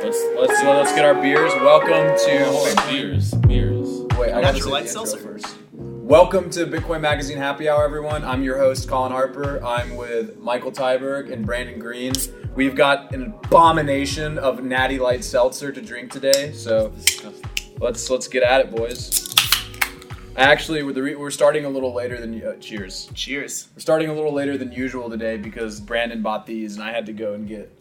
Let's get our beers. Welcome to beers. Wait, I gotta Natural say light the intro seltzer first. Welcome to Bitcoin Magazine Happy Hour, everyone. I'm your host, Colin Harper. I'm with Michael Tyberg and Brandon Green. We've got an abomination of natty light seltzer to drink today, so let's get at it, boys. Actually, we're starting a little later than cheers. Cheers. We're starting a little later than usual today because Brandon bought these and I had to go and get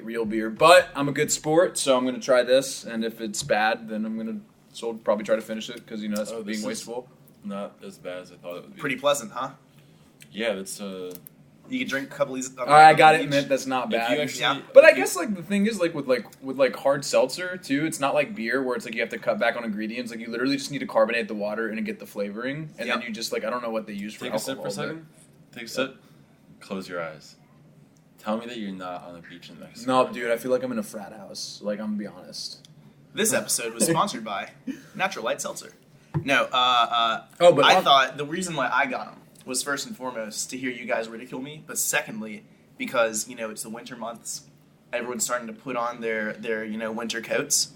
real beer. But I'm a good sport, so I'm gonna try this. And if it's bad, then I'm gonna probably try to finish it because that's being wasteful. Not as bad as I thought it would be. Pretty pleasant, huh? Yeah, that's You can drink a couple of these. I gotta admit that's not bad. But I guess the thing is with hard seltzer too, it's not like beer where it's like you have to cut back on ingredients. Like you literally just need to carbonate the water and get the flavoring, and then you just I don't know what they use for alcohol. Take a sip for a second. Take a sip. Close your eyes. Tell me that you're not on a beach in Mexico. No, dude, I feel like I'm in a frat house. Like, I'm gonna be honest. This episode was sponsored by Natural Light Seltzer. No, but I thought the reason why I got them was first and foremost to hear you guys ridicule me, but secondly because it's the winter months. Everyone's starting to put on their winter coats,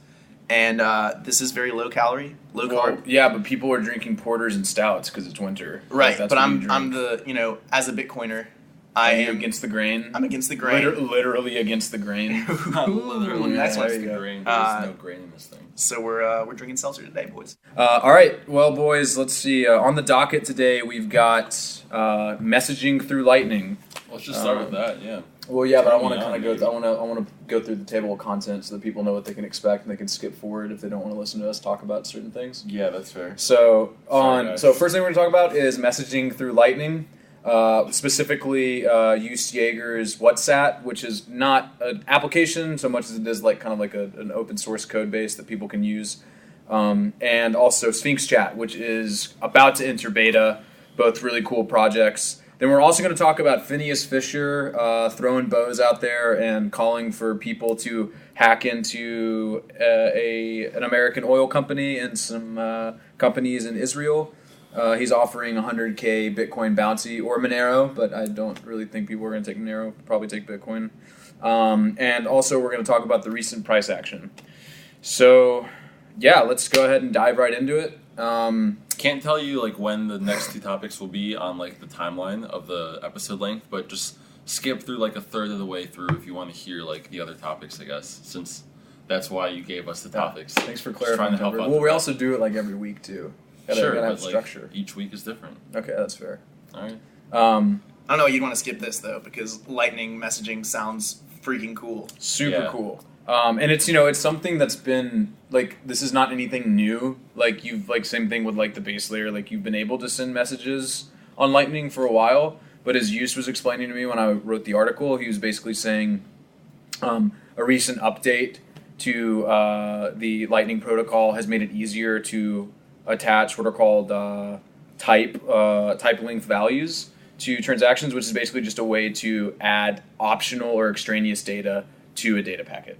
and this is very low calorie, low carb. Yeah, but people are drinking porters and stouts because it's winter. Right, but I'm the as a Bitcoiner. I am against the grain. I'm against the grain. Literally against the grain. Literally nice against one. the grain. There's no grain in this thing. So we're drinking seltzer today, boys. All right, well, boys, let's see. On the docket today, we've got messaging through Lightning. Let's just start with that. Yeah. Well, yeah, but I want to kind of go. I want to go through the table of content so that people know what they can expect and they can skip forward if they don't want to listen to us talk about certain things. Yeah, that's fair. So first thing we're going to talk about is messaging through Lightning. Specifically, use Jaeger's WhatsApp, which is not an application so much as it is an open source code base that people can use, and also Sphinx Chat, which is about to enter beta. Both really cool projects. Then we're also going to talk about Phineas Fisher throwing bows out there and calling for people to hack into an American oil company and some companies in Israel. He's offering 100K Bitcoin bounty or Monero, but I don't really think people are going to take Monero. Probably take Bitcoin. And also we're going to talk about the recent price action. So, yeah, let's go ahead and dive right into it. Can't tell you when the next two topics will be on the timeline of the episode length, but just skip through a third of the way through if you want to hear the other topics, I guess, since that's why you gave us the topics. Thanks for clarifying. Well, we also do it every week too. Gotta have structure. Each week is different. Okay, that's fair. All right. I don't know. You'd want to skip this though because Lightning messaging sounds freaking cool. Super cool. And it's something that's been this is not anything new. You've same thing with the base layer. You've been able to send messages on Lightning for a while. But as Yus was explaining to me when I wrote the article, he was basically saying a recent update to the Lightning protocol has made it easier to attach what are called type length values to transactions, which is basically just a way to add optional or extraneous data to a data packet.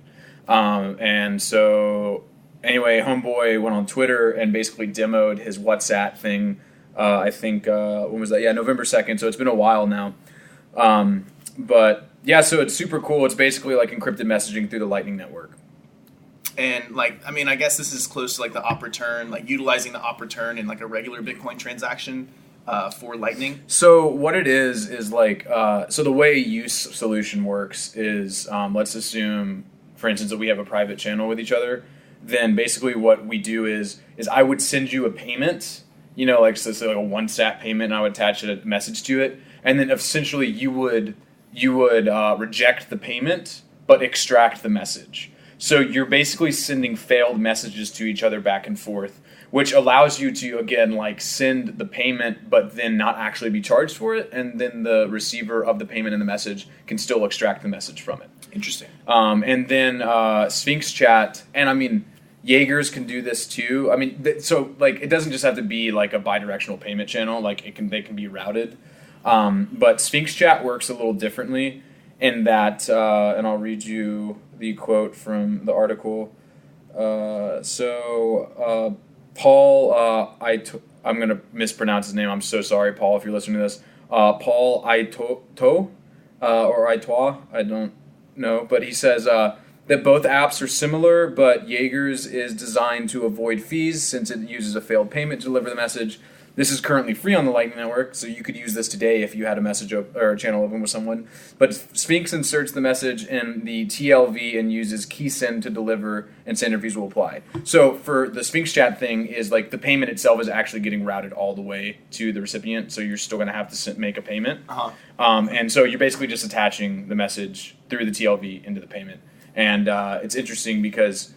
And so anyway, Homeboy went on Twitter and basically demoed his WhatsApp thing. I think when was that? Yeah, November 2nd. So it's been a while now. But yeah, so it's super cool. It's basically encrypted messaging through the Lightning network. And I guess this is close to the op return, utilizing the op return in a regular Bitcoin transaction for Lightning. So what it is so the way use solution works is let's assume, for instance, that we have a private channel with each other. Then basically what we do is I would send you a payment, so a one-sat payment, and I would attach a message to it, and then essentially you would reject the payment but extract the message. So you're basically sending failed messages to each other back and forth, which allows you to, again, send the payment, but then not actually be charged for it. And then the receiver of the payment and the message can still extract the message from it. Interesting. And then Sphinx Chat, and Jaegers can do this too. It doesn't just have to be a bidirectional payment channel. They can be routed. But Sphinx Chat works a little differently in that, and I'll read you the quote from the article. Paul, I'm going to mispronounce his name. I'm so sorry, Paul, if you're listening to this. Paul Aitoa, or Aitoa, I don't know. But he says, that both apps are similar, but Jaeger's is designed to avoid fees since it uses a failed payment to deliver the message. This is currently free on the Lightning Network, so you could use this today if you had a message or a channel open with someone. But Sphinx inserts the message in the TLV and uses key send to deliver, and sender fees will apply. So for the Sphinx chat thing is like the payment itself is actually getting routed all the way to the recipient, so you're still going to have to make a payment. And so you're basically just attaching the message through the TLV into the payment. And it's interesting because,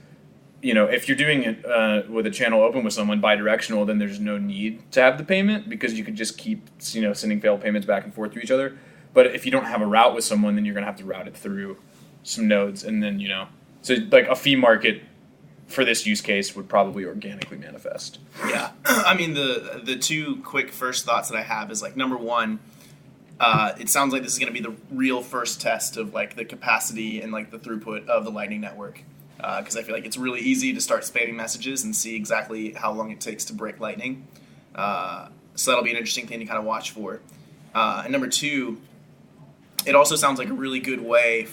you know, if you're doing it with a channel open with someone bidirectional, then there's no need to have the payment because you could just keep, you know, sending failed payments back and forth to each other. But if you don't have a route with someone, then you're going to have to route it through some nodes. And then, you know, so like a fee market for this use case would probably organically manifest. Yeah. I mean, the two quick first thoughts that I have is like, number one, it sounds like this is going to be the real first test of like the capacity and like the throughput of the Lightning Network. Because I feel like it's really easy to start spamming messages and see exactly how long it takes to break Lightning. So that'll be an interesting thing to kind of watch for. And number two, it also sounds like a really good way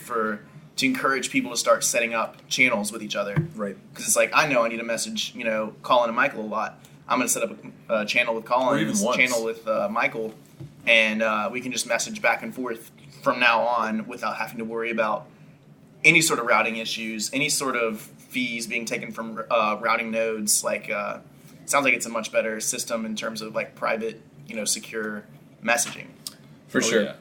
to encourage people to start setting up channels with each other. Right. Because it's like, I know I need to message, you know, Colin and Michael a lot. I'm going to set up a channel with Colin, or even a channel with Michael, and we can just message back and forth from now on without having to worry about any sort of routing issues, any sort of fees being taken from routing nodes. Like, sounds like it's a much better system in terms of like private, you know, secure messaging. For sure. Yeah.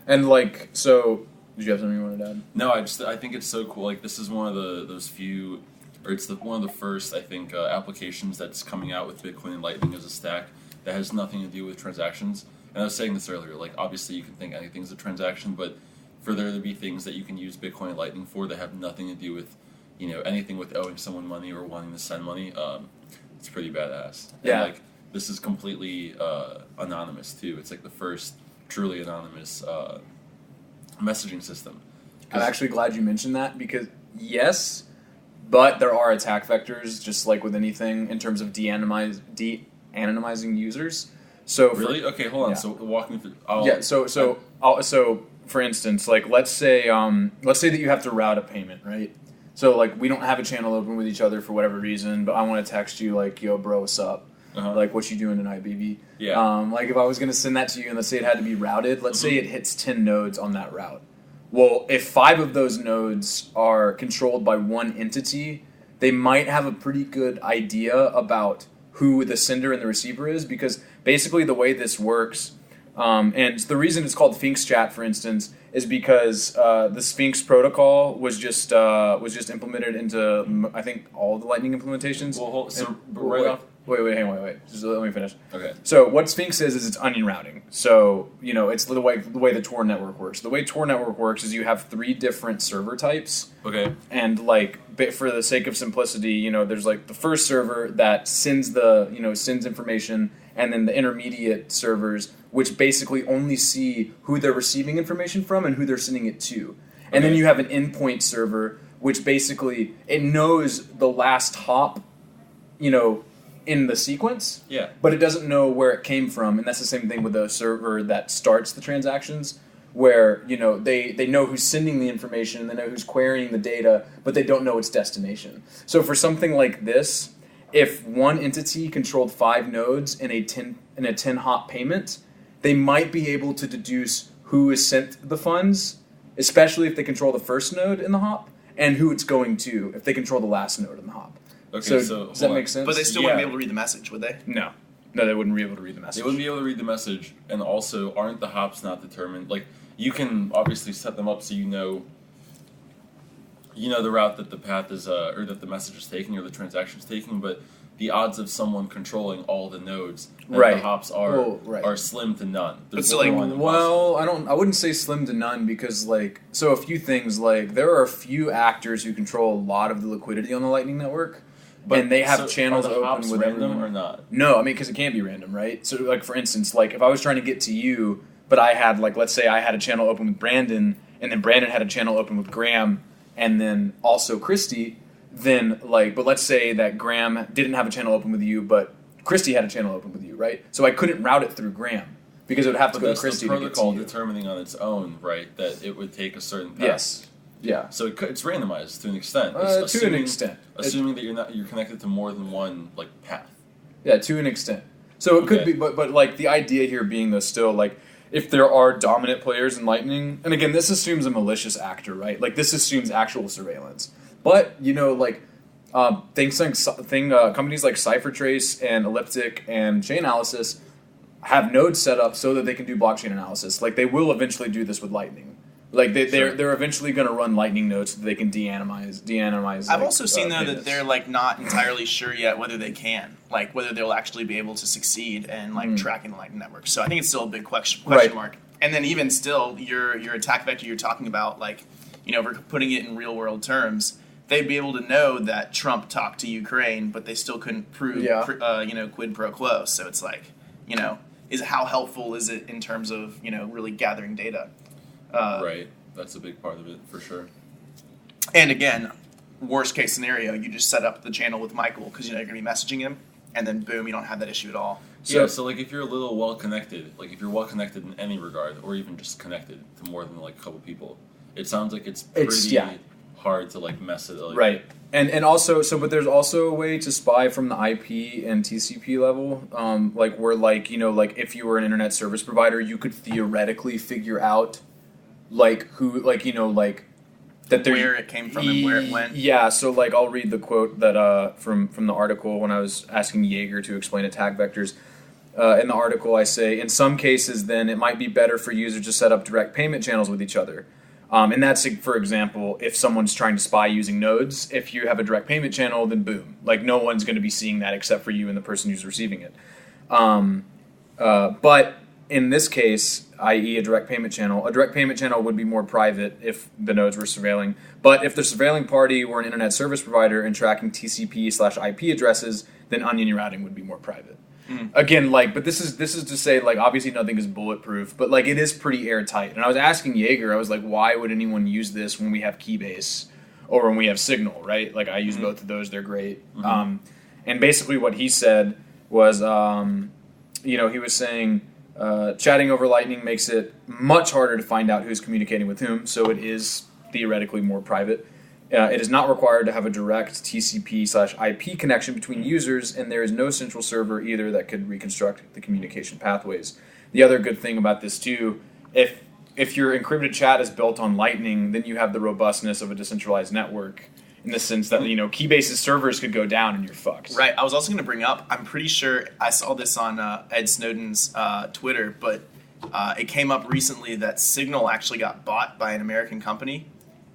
And like, so did you have something you wanted to add? No, I think it's so cool. Like, this is one of those few, or it's one of the first, I think, applications that's coming out with Bitcoin and Lightning as a stack that has nothing to do with transactions. And I was saying this earlier. Like, obviously, you can think anything's a transaction, but for there to be things that you can use Bitcoin and Lightning for that have nothing to do with, you know, anything with owing someone money or wanting to send money, it's pretty badass. Yeah. And, like, this is completely anonymous, too. It's, like, the first truly anonymous messaging system. I'm actually glad you mentioned that because, yes, but there are attack vectors, just like with anything, in terms of de-anonymizing users. So really? Okay, hold on. Yeah. So walk me through. So for instance, like let's say that you have to route a payment, right? So like we don't have a channel open with each other for whatever reason, but I want to text you like, yo, bro, what's up? Like, what you doing tonight, baby? Yeah. Like if I was going to send that to you and let's say it had to be routed, let's say it hits 10 nodes on that route. Well, if 5 of those nodes are controlled by one entity, they might have a pretty good idea about who the sender and the receiver is, because basically the way this works, and the reason it's called Sphinx Chat, for instance, is because the Sphinx protocol was just implemented into, I think, all the Lightning implementations. Well, Hang on, wait. Just let me finish. Okay. So what Sphinx is it's onion routing. So, you know, it's the way the Tor network works. The way Tor network works is you have 3 different server types. Okay. And like, for the sake of simplicity, you know, there's like the first server that sends information, and then the intermediate servers, which basically only see who they're receiving information from and who they're sending it to. And then you have an endpoint server, which basically it knows the last hop, you know, in the sequence, but it doesn't know where it came from, and that's the same thing with the server that starts the transactions, where, you know, they know who's sending the information, and they know who's querying the data, but they don't know its destination. So for something like this, if one entity controlled 5 nodes in a 10 hop payment, they might be able to deduce who has sent the funds, especially if they control the first node in the hop, and who it's going to if they control the last node in the hop. Okay, so does that make sense? But they still wouldn't be able to read the message, would they? No, they wouldn't be able to read the message. They wouldn't be able to read the message, and also, aren't the hops not determined? Like, you can obviously set them up so you know the route that the path is, or that the message is taking, or the transaction is taking, but the odds of someone controlling all the nodes that the hops are slim to none. There's I wouldn't say slim to none, because like, so a few things, like there are a few actors who control a lot of the liquidity on the Lightning Network. And they have channels open with random everyone. or not? No, I mean, because it can't be random, right? So, like, for instance, like, if I was trying to get to you, but I had, like, let's say I had a channel open with Brandon, and then Brandon had a channel open with Graham, and then also Christy, then, like, but let's say that Graham didn't have a channel open with you, but Christy had a channel open with you, right? So I couldn't route it through Graham, because it would have to go to Christy to get to you. But that's the protocol determining on its own, right, that it would take a certain path. Yes. Yeah. So it's randomized to an extent. To an extent. Assuming that you're connected to more than one like path. Yeah, to an extent. So it could be, but like the idea here being though still like if there are dominant players in Lightning, and again this assumes a malicious actor, right? Like this assumes actual surveillance. But you know like companies like CipherTrace and Elliptic and Chainalysis have nodes set up so that they can do blockchain analysis. Like they will eventually do this with Lightning. Like they're eventually going to run Lightning nodes so that they can de-anonymize. I've also seen though that they're like not entirely sure yet whether they can, like whether they'll actually be able to succeed in like tracking the Lightning network. So I think it's still a big question mark. And then even still, your attack vector you're talking about, like you know, if we're putting it in real world terms, they'd be able to know that Trump talked to Ukraine, but they still couldn't prove quid pro quo. So it's like how helpful is it in terms of really gathering data? Right, that's a big part of it for sure. And again, worst case scenario, you just set up the channel with Michael because you're going to be messaging him, and then boom, you don't have that issue at all. So like if you're a little well connected, like if you're well connected in any regard, or even just connected to more than like a couple people, it sounds like it's pretty hard to like mess it up. Right. And also, but there's also a way to spy from the IP and TCP level, like where like like if you were an internet service provider, you could theoretically figure out like who like that where it came from and where it went. Yeah, so like I'll read the quote that from the article when I was asking Jaeger to explain attack vectors. In the article, I say in some cases, then it might be better for users to set up direct payment channels with each other. And that's, for example, if someone's trying to spy using nodes, if you have a direct payment channel, then boom. Like, no one's going to be seeing that except for you and the person who's receiving it. But in this case, i.e. a direct payment channel would be more private if the nodes were surveilling. But if the surveilling party were an internet service provider and tracking TCP/IP addresses, then onion routing would be more private. Again, like, but this is to say, like, obviously nothing is bulletproof, but like it is pretty airtight. And I was asking Jaeger, I was like, why would anyone use this when we have Keybase or when we have Signal, right? Like, I use both of those; they're great. And basically, what he said was, he was saying, chatting over Lightning makes it much harder to find out who's communicating with whom, so it is theoretically more private. It is not required to have a direct TCP/IP connection between users, and there is no central server either that could reconstruct the communication pathways. The other good thing about this too, if your encrypted chat is built on Lightning, then you have the robustness of a decentralized network in the sense that Keybase's servers could go down and you're fucked. Right. I was also going to bring up, I'm pretty sure I saw this on Ed Snowden's Twitter, but it came up recently that Signal actually got bought by an American company.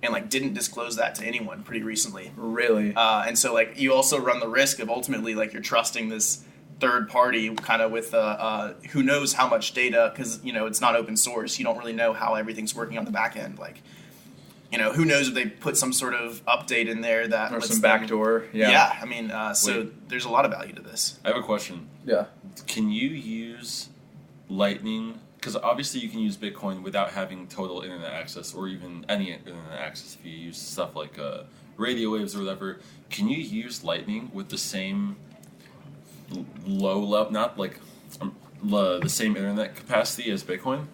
And like didn't disclose that to anyone pretty recently. Really? And so like you also run the risk of ultimately like you're trusting this third party kind of with who knows how much data because it's not open source. You don't really know how everything's working on the back end. Like who knows if they put some sort of update in there that or some backdoor. Yeah. Yeah. I mean, so there's a lot of value to this. I have a question. Yeah. Can you use Lightning? Because obviously you can use Bitcoin without having total internet access or even any internet access if you use stuff like radio waves or whatever. Can you use Lightning with the same low level, not like the same internet capacity as Bitcoin?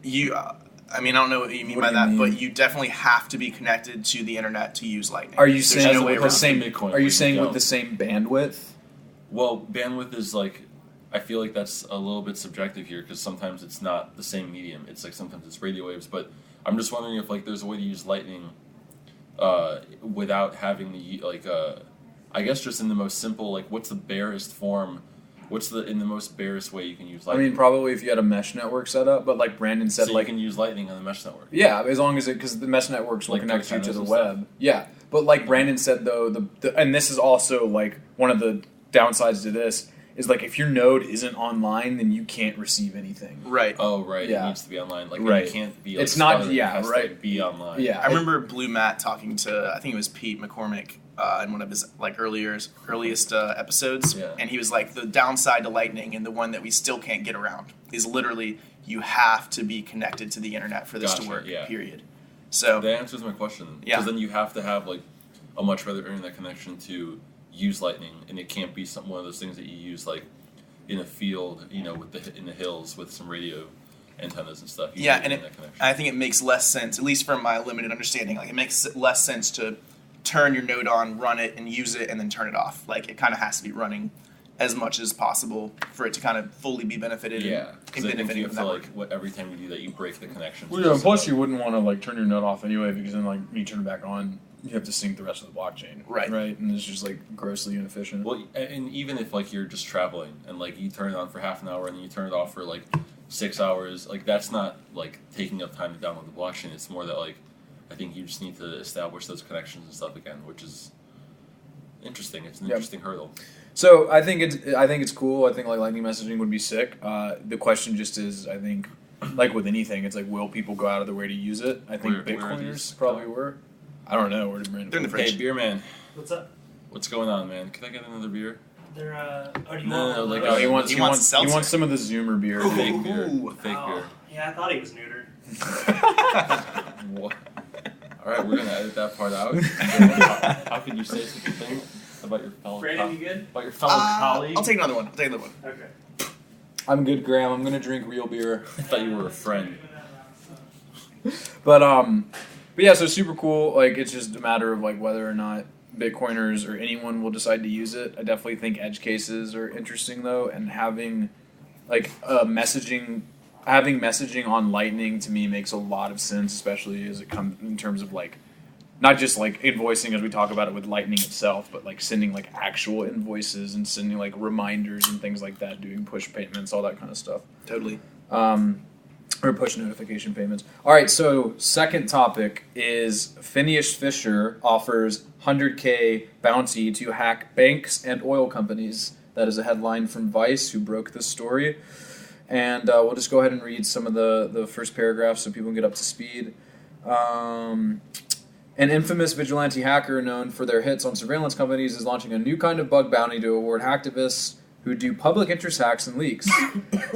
I mean, I don't know what you mean by that, but you definitely have to be connected to the internet to use Lightning. Are you saying with the same Bitcoin? Are you saying with the same bandwidth? Well, bandwidth is like. I feel like that's a little bit subjective here because sometimes it's not the same medium. It's like sometimes it's radio waves, but I'm just wondering if like there's a way to use Lightning without having the I guess just in the most simple what's the barest form? What's in the most barest way you can use Lightning? I mean, probably if you had a mesh network set up, but like Brandon said, so you can use Lightning on the mesh network. Yeah, as long as because the mesh networks will connect you to the web. Yeah, but like Brandon said though, and this is also like one of the downsides to this. Is like if your node isn't online, then you can't receive anything. Right. Oh, right. Yeah. It needs to be online. Like right. It can't be. It's not. It has right. To be online. Yeah. I remember Blue Matt talking to I think it was Pete McCormick in one of his like earliest episodes, and he was like the downside to Lightning and the one that we still can't get around is literally you have to be connected to the internet for this to work. Yeah. Period. So that answers my question. Yeah. Because then you have to have like a much better internet connection to use Lightning, and it can't be one of those things that you use like in a field, with in the hills with some radio antennas and stuff. Yeah, and I think it makes less sense, at least from my limited understanding. Like, it makes less sense to turn your node on, run it, and use it, and then turn it off. Like, it kind of has to be running as much as possible for it to kind of fully be benefited. Yeah, because I think you feel like every time you do that, you break the connection. Well, yeah, and plus you wouldn't want to like turn your node off anyway, because then like when you turn it back on, you have to sync the rest of the blockchain. Right. And it's just like grossly inefficient. Well, and even if like you're just traveling and like you turn it on for half an hour and then you turn it off for like 6 hours, like that's not like taking up time to download the blockchain. It's more that like I think you just need to establish those connections and stuff again, which is interesting. It's an interesting hurdle. So I think it's cool. I think like Lightning messaging would be sick. The question just is, I think, like with anything, it's like, will people go out of their way to use it? I think Bitcoiners probably were. I don't know. They're in the fridge. Hey, beer man. What's up? What's going on, man? Can I get another beer? They're oh, do you No, want like he wants seltzer. some of the Zoomer beer. Fake beer. Fake Oh, beer. yeah, I thought he was neutered. What? All right, we're gonna edit that part out. How could you say such a thing about your fellow? Brandon, you good? About your fellow colleague? I'll take another one. Okay. I'm good, Graham. I'm gonna drink real beer. I thought you were a friend. But yeah, so super cool. Like, it's just a matter of like whether or not Bitcoiners or anyone will decide to use it. I definitely think edge cases are interesting though, and having like messaging on Lightning to me makes a lot of sense, especially as it comes in terms of like not just like invoicing as we talk about it with Lightning itself, but like sending like actual invoices and sending like reminders and things like that, doing push payments, all that kind of stuff. Totally. Or push notification payments. All right, so second topic is Phineas Fisher offers 100K bounty to hack banks and oil companies. That is a headline from Vice, who broke this story. And we'll just go ahead and read some of the first paragraphs so people can get up to speed. An infamous vigilante hacker known for their hits on surveillance companies is launching a new kind of bug bounty to award hacktivists who do public interest hacks and leaks.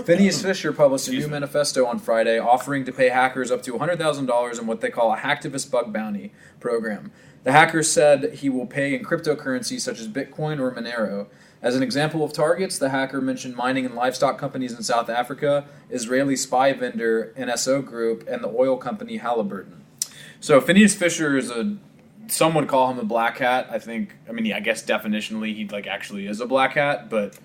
Phineas Fisher published a new manifesto on Friday offering to pay hackers up to $100,000 in what they call a hacktivist bug bounty program. The hacker said he will pay in cryptocurrency such as Bitcoin or Monero. As an example of targets, the hacker mentioned mining and livestock companies in South Africa, Israeli spy vendor NSO Group, and the oil company Halliburton. So Phineas Fisher is some would call him a black hat. I guess definitionally he like actually is a black hat, but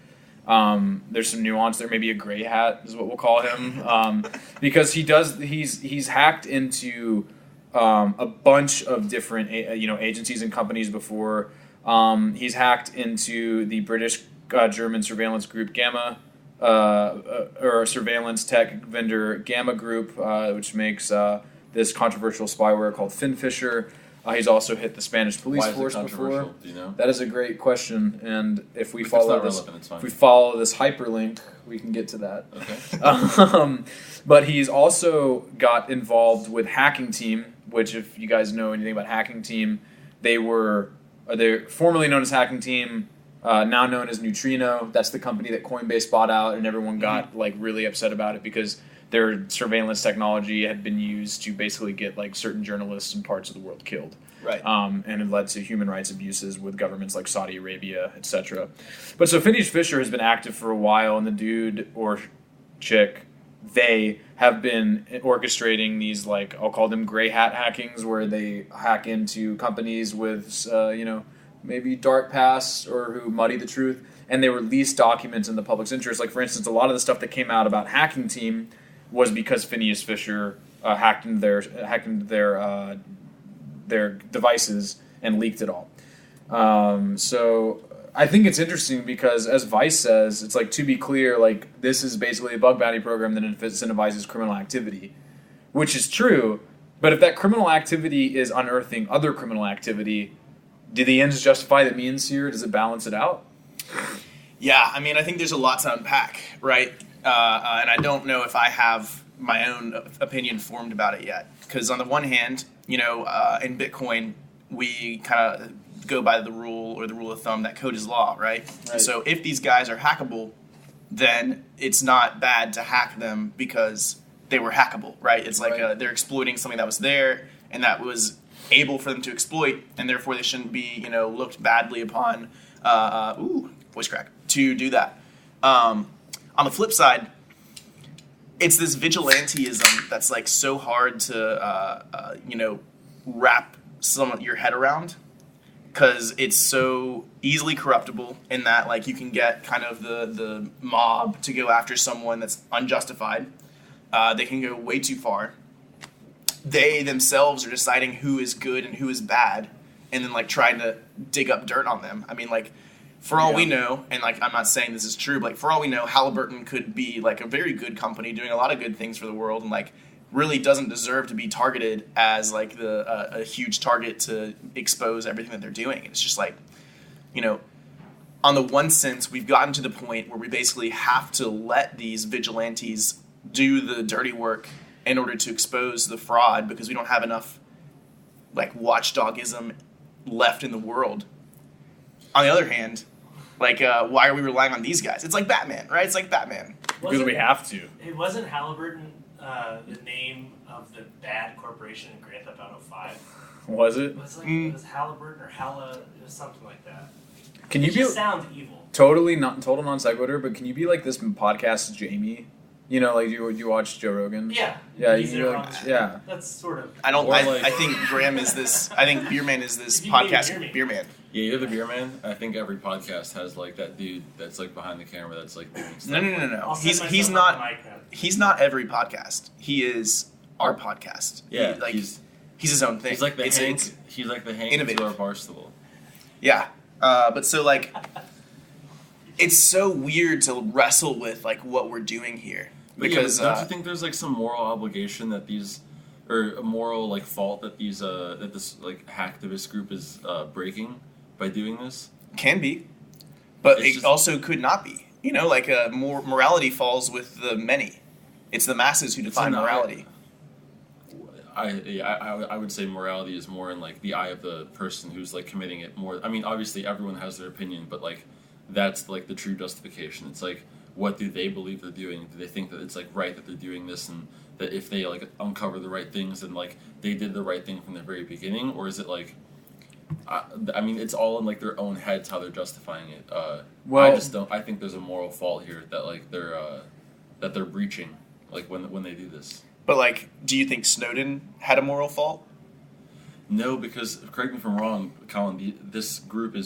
there's some nuance there. Maybe a gray hat is what we'll call him, because he's hacked into a bunch of different agencies and companies before. He's hacked into the British German surveillance group Gamma, or surveillance tech vendor Gamma Group, which makes this controversial spyware called Fisher. He's also hit the Spanish police force before. Do you know? That is a great question, and if we follow this hyperlink, we can get to that. Okay. But he's also got involved with Hacking Team, which, if you guys know anything about Hacking Team, they're formerly known as Hacking Team, now known as Neutrino. That's the company that Coinbase bought out, and everyone got like really upset about it because their surveillance technology had been used to basically get like certain journalists in parts of the world killed. Right. And it led to human rights abuses with governments like Saudi Arabia, etc. But so Phineas Fisher has been active for a while, and the dude or chick, they have been orchestrating these, like, I'll call them gray hat hackings, where they hack into companies with, maybe dark pasts or who muddy the truth, and they release documents in the public's interest. Like, for instance, a lot of the stuff that came out about Hacking Team was because Phineas Fisher hacked into their devices and leaked it all. So I think it's interesting because, as Vice says, it's like, to be clear, like, this is basically a bug bounty program that incentivizes criminal activity, which is true. But if that criminal activity is unearthing other criminal activity, do the ends justify the means here? Does it balance it out? Yeah, I mean, I think there's a lot to unpack, right? And I don't know if I have my own opinion formed about it yet. Because on the one hand, in Bitcoin, we kind of go by the rule of thumb that code is law, right? So if these guys are hackable, then it's not bad to hack them because they were hackable, right? It's like they're exploiting something that was there and that was able for them to exploit, and therefore they shouldn't be, looked badly upon, voice crack, to do that. On the flip side, it's this vigilantism that's like so hard to wrap your head around, because it's so easily corruptible in that like you can get kind of the mob to go after someone that's unjustified. They can go way too far. They themselves are deciding who is good and who is bad, and then like trying to dig up dirt on them. I mean, like, for all we know, and like I'm not saying this is true, but like for all we know, Halliburton could be like a very good company doing a lot of good things for the world, and like really doesn't deserve to be targeted as like a huge target to expose everything that they're doing. It's just like, on the one sense, we've gotten to the point where we basically have to let these vigilantes do the dirty work in order to expose the fraud, because we don't have enough like watchdogism left in the world. On the other hand, like, why are we relying on these guys? It's like Batman, right? It's like Batman. Because we have to. It wasn't Halliburton the name of the bad corporation in Grand Theft Auto 5. Was it? It was like it was Halliburton or Halla, it was something like that. Can you It be just sounds evil. total non sequitur? But can you be like this podcast, Jamie? Like you watch Joe Rogan? Yeah. Yeah, He's you there like, on- yeah. That's sort of. I think Graham is this. I think Beerman is this If you can be podcast. Beer Beerman. Yeah, you're the beer man. I think every podcast has like that dude that's like behind the camera that's like doing stuff. No. I'll set He's myself up not. a mic now. He's not every podcast. He is our podcast. Yeah, he's his own thing. He's like the It's- Hank. it's- He's like the Hank innovative. to our Barstool. Yeah, but so like, it's so weird to wrestle with like what we're doing here, because don't you think there's like some moral obligation that these, or a moral like fault that these that this like hacktivist group is breaking by doing this? can be, but It's it just- also could not be. Like morality falls with the many. It's the masses who define not- morality. I would say morality is more in like the eye of the person who's like committing it more. I mean, obviously everyone has their opinion, but like that's like the true justification. It's like, what do they believe they're doing? Do they think that it's like right that they're doing this, and that if they like uncover the right things, then like they did the right thing from the very beginning? Or is it like, I mean, it's all in like their own heads how they're justifying it. Well- I just don't. I think there's a moral fault here that like they're breaching like when they do this. But like, do you think Snowden had a moral fault? No, because correct me if I'm wrong, Colin. This group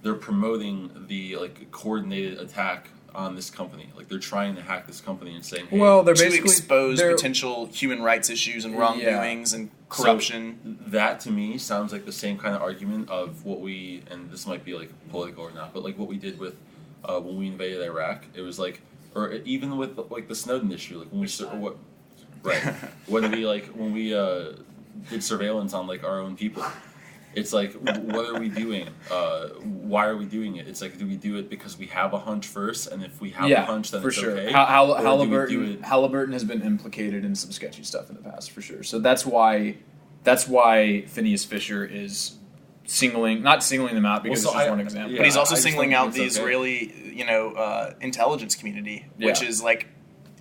they're promoting the like coordinated attack on this company. Like they're trying to hack this company and saying, hey, Well, they're To basically expose they're- potential human rights issues and wrongdoings and corruption. So that to me sounds like the same kind of argument of what we, and this might be like political or not, but like what we did with when we invaded Iraq. It was like, or even with like the Snowden issue, like when when we did surveillance on like our own people. It's like, what are we doing? Why are we doing it? It's like, do we do it because we have a hunch first, and if we have a hunch, then for it's sure. okay? Or do we do it- Halliburton has been implicated in some sketchy stuff in the past, for sure. So that's why Phineas Fisher is not singling them out because Well, so it's just I- one example. yeah. But he's also I just singling don't out think the it's okay. Israeli, intelligence community, which Yeah. is like,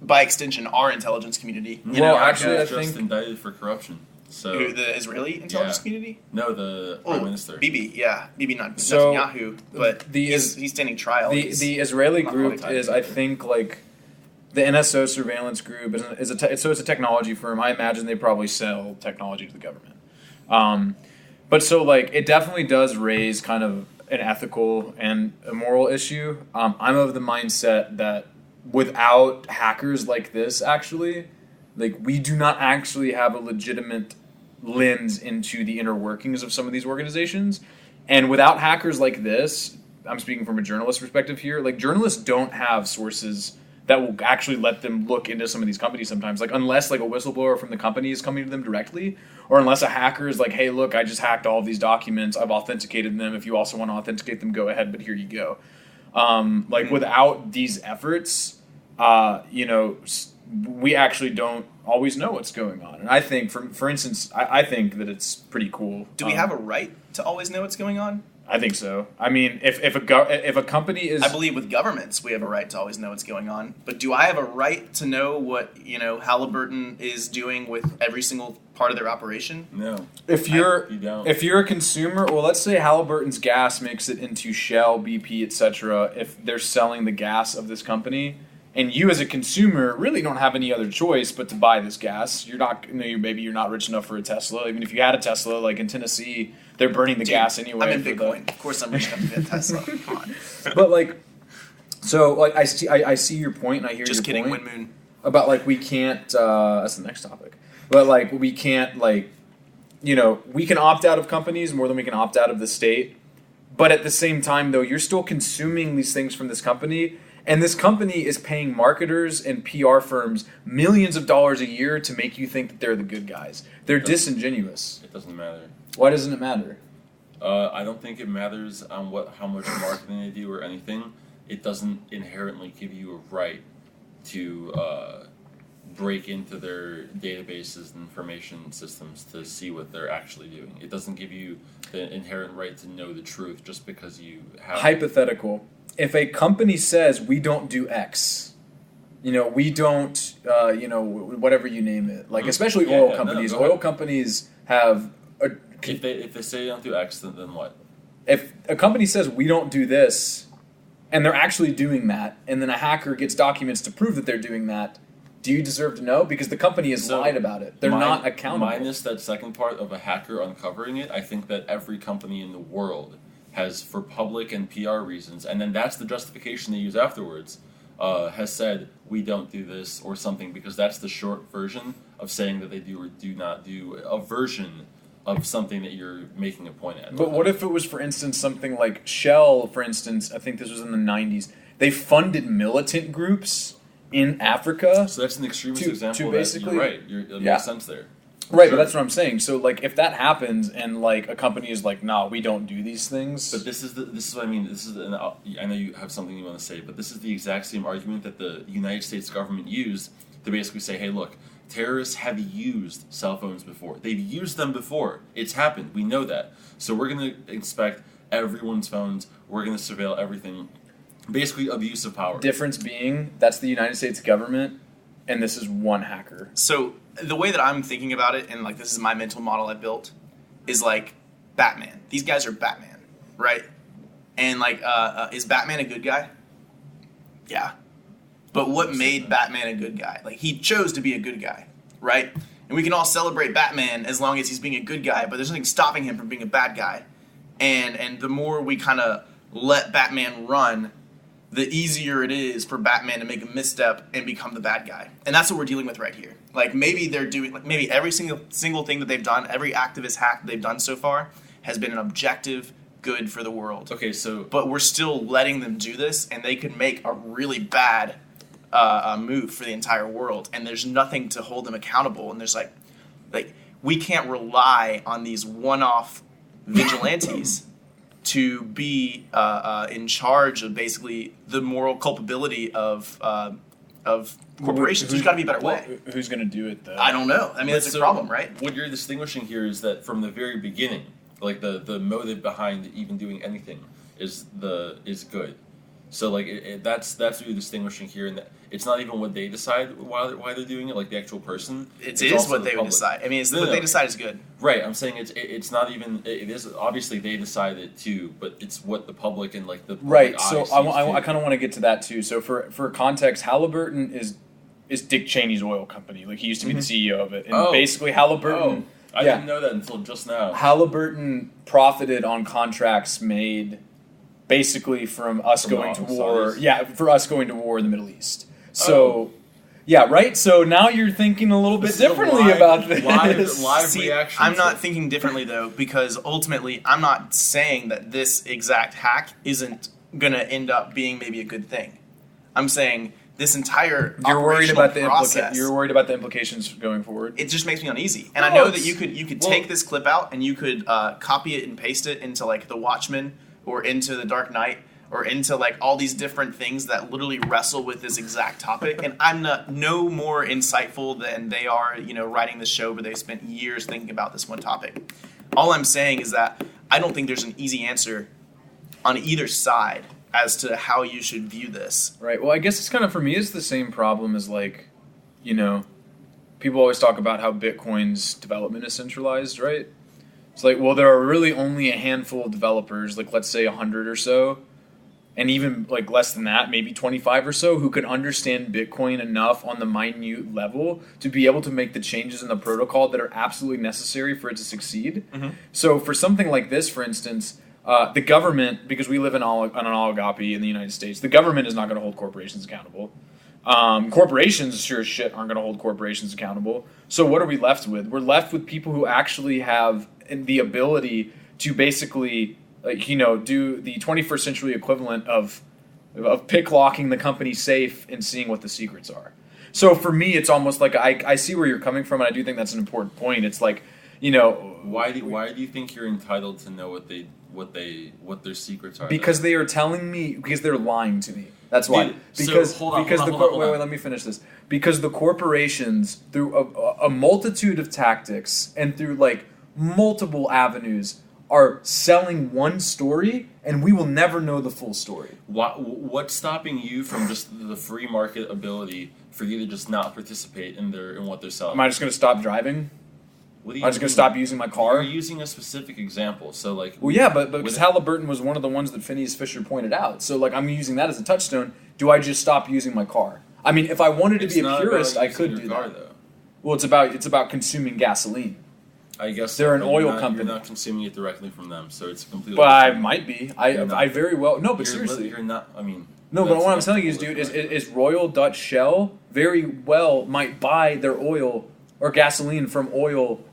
by extension, our intelligence community. Well, America actually, I is just think- indicted for corruption. So The Israeli intelligence Yeah. community? no, the prime minister. Bibi, yeah. Bibi, not So, Netanyahu, but the- he's standing trial. The Israeli not group really tied is, to I it. think, like the NSO surveillance group is so it's a technology firm. I imagine they probably sell technology to the government. But so like it definitely does raise kind of an ethical and a moral issue. I'm of the mindset that without hackers like this, actually, like we do not actually have a legitimate lens into the inner workings of some of these organizations. And without hackers like this, I'm speaking from a journalist perspective here, like journalists don't have sources that will actually let them look into some of these companies sometimes. Like unless like a whistleblower from the company is coming to them directly, or unless a hacker is like, hey, look, I just hacked all of these documents, I've authenticated them. If you also want to authenticate them, go ahead, but here you go. Without these efforts, we actually don't always know what's going on. And I think, for instance, I think that it's pretty cool. Do we have a right to always know what's going on? I think so. I mean, if a company is, I believe with governments we have a right to always know what's going on. But do I have a right to know what Halliburton is doing with every single part of their operation? No, if you're you don't. if you're a consumer, well, let's say Halliburton's gas makes it into Shell, BP, etc. If they're selling the gas of this company, And you as a consumer really don't have any other choice but to buy this gas. You're not, maybe you're not rich enough for a Tesla. Even if you had a Tesla, like in Tennessee, they're burning the gas anyway. I'm in Bitcoin. Of course I'm rich enough to get a Tesla. Come on. But like, so like I see your point, and I hear Just your kidding, point Windmoon. about like we can't. That's the next topic. But like we can't like, we can opt out of companies more than we can opt out of the state. But at the same time, though, you're still consuming these things from this company. And this company is paying marketers and PR firms millions of dollars a year to make you think that they're the good guys. They're disingenuous. It doesn't matter. Why doesn't it matter? I don't think it matters on how much marketing they do or anything. It doesn't inherently give you a right to break into their databases and information systems to see what they're actually doing. It doesn't give you the inherent right to know the truth just because you have... Hypothetical. If a company says we don't do X, we don't, whatever you name it, like especially oil companies. Oil companies have a. If they say they don't do X, then what? If a company says we don't do this, and they're actually doing that, and then a hacker gets documents to prove that they're doing that, do you deserve to know? Because the company has lied about it. They're not accountable. Minus that second part of a hacker uncovering it, I think that every company in the world has, for public and PR reasons, and then that's the justification they use afterwards, has said, we don't do this or something, because that's the short version of saying that they do or do not do a version of something that you're making a point at. But what if it was, for instance, something like Shell, for instance, I think this was in the 90s, they funded militant groups in Africa. So that's an extremist example to of that. You're right. It makes sense there. Right, but that's what I'm saying. So, like, if that happens and like a company is like, "Nah, we don't do these things." But this is what I mean. I know you have something you want to say, but this is the exact same argument that the United States government used to basically say, "Hey, look, terrorists have used cell phones before. They've used them before. It's happened. We know that. So we're going to inspect everyone's phones. We're going to surveil everything. Basically, abuse of power." Difference being, that's the United States government, and this is one hacker. So the way that I'm thinking about it, and like this is my mental model I built, is like Batman. These guys are Batman, right? And like, is Batman a good guy? Yeah. But what made Batman a good guy? Like, he chose to be a good guy, right? And we can all celebrate Batman as long as he's being a good guy, but there's nothing stopping him from being a bad guy. And the more we kind of let Batman run, the easier it is for Batman to make a misstep and become the bad guy. And that's what we're dealing with right here. Like, maybe they're doing, like, maybe every single thing that they've done, every activist hack that they've done so far has been an objective good for the world. Okay, so... But we're still letting them do this, and they could make a really bad move for the entire world, and there's nothing to hold them accountable. And there's like we can't rely on these one-off vigilantes to be in charge of basically the moral culpability of corporations. There's got to be a better way. Who's going to do it, though? I don't know. I mean, that's a problem, right? What you're distinguishing here is that from the very beginning, like the motive behind even doing anything is good. So like that's what you're distinguishing here, and it's not even what they decide why they're doing it, like the actual person. It is what they would decide. I mean, what they decide is good. Right. I'm saying it's not even. It is obviously they decide it too, but it's what the public and like the right. So I kind of want to get to that too. So for context, Halliburton is Dick Cheney's oil company. Like, he used to be the CEO of it, and basically Halliburton. I didn't know that until just now. Halliburton profited on contracts made basically from us going to war. Saudis. Yeah, for us going to war in the Middle East. So, yeah, right? So now you're thinking a little bit differently about this. Live See, reaction. I'm not thinking differently, though, because ultimately I'm not saying that this exact hack isn't going to end up being maybe a good thing. I'm saying this entire you're worried about the process. You're worried about the implications going forward. It just makes me uneasy, and I know that you could take this clip out and you could copy it and paste it into like The Watchmen or into The Dark Knight or into like all these different things that literally wrestle with this exact topic. And I'm no more insightful than they are, writing the show where they spent years thinking about this one topic. All I'm saying is that I don't think there's an easy answer on either side as to how you should view this. Right. Well, I guess it's kind of, for me, it's the same problem as like, people always talk about how Bitcoin's development is centralized, right? It's like, well, there are really only a handful of developers, like let's say 100 or so, and even like less than that, maybe 25 or so, who can understand Bitcoin enough on the minute level to be able to make the changes in the protocol that are absolutely necessary for it to succeed. Mm-hmm. So for something like this, for instance, the government, because we live in an oligopoly in the United States, the government is not going to hold corporations accountable. Corporations, sure as shit, aren't going to hold corporations accountable. So what are we left with? We're left with people who actually have the ability to basically, do the 21st century equivalent of pick locking the company safe and seeing what the secrets are. So for me, it's almost like I see where you're coming from, and I do think that's an important point. It's like, why do you think you're entitled to know what their secrets are? Because they are telling me, because they're lying to me. That's why. Dude, because hold on. Wait, let me finish this. Because the corporations, through a multitude of tactics and through like multiple avenues, are selling one story, and we will never know the full story. What's stopping you from just the free market ability for you to just not participate in what they're selling? Am I just going to stop driving? What are I'm just going to stop using my car? You're using a specific example, so like. Well, yeah, but because Halliburton was one of the ones that Phineas Fisher pointed out, so like I'm using that as a touchstone. Do I just stop using my car? I mean, if I wanted to be a purist, I could do that. Though. Well, it's about consuming gasoline. I guess they're an oil company. You're not consuming it directly from them, so it's completely. But I might be. I very well. No, but seriously, you're not. I mean. No, but what I'm telling you is, dude, is Royal Dutch Shell very well might buy their oil or gasoline from oil.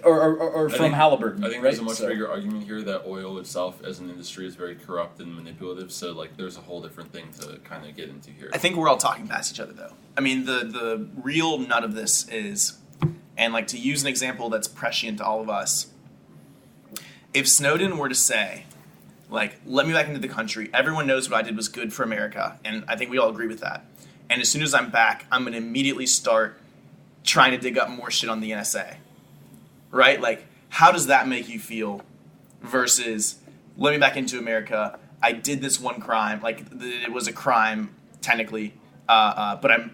Or from Halliburton. I think there's a much bigger argument here that oil itself as an industry is very corrupt and manipulative, so like there's a whole different thing to kind of get into here. I think we're all talking past each other, though. I mean, the real nut of this is, and like to use an example that's prescient to all of us, if Snowden were to say, like, let me back into the country, everyone knows what I did was good for America, and I think we all agree with that. And as soon as I'm back, I'm going to immediately start trying to dig up more shit on the NSA. Right? Like, how does that make you feel versus, let me back into America, I did this one crime, like, it was a crime, technically, but I'm,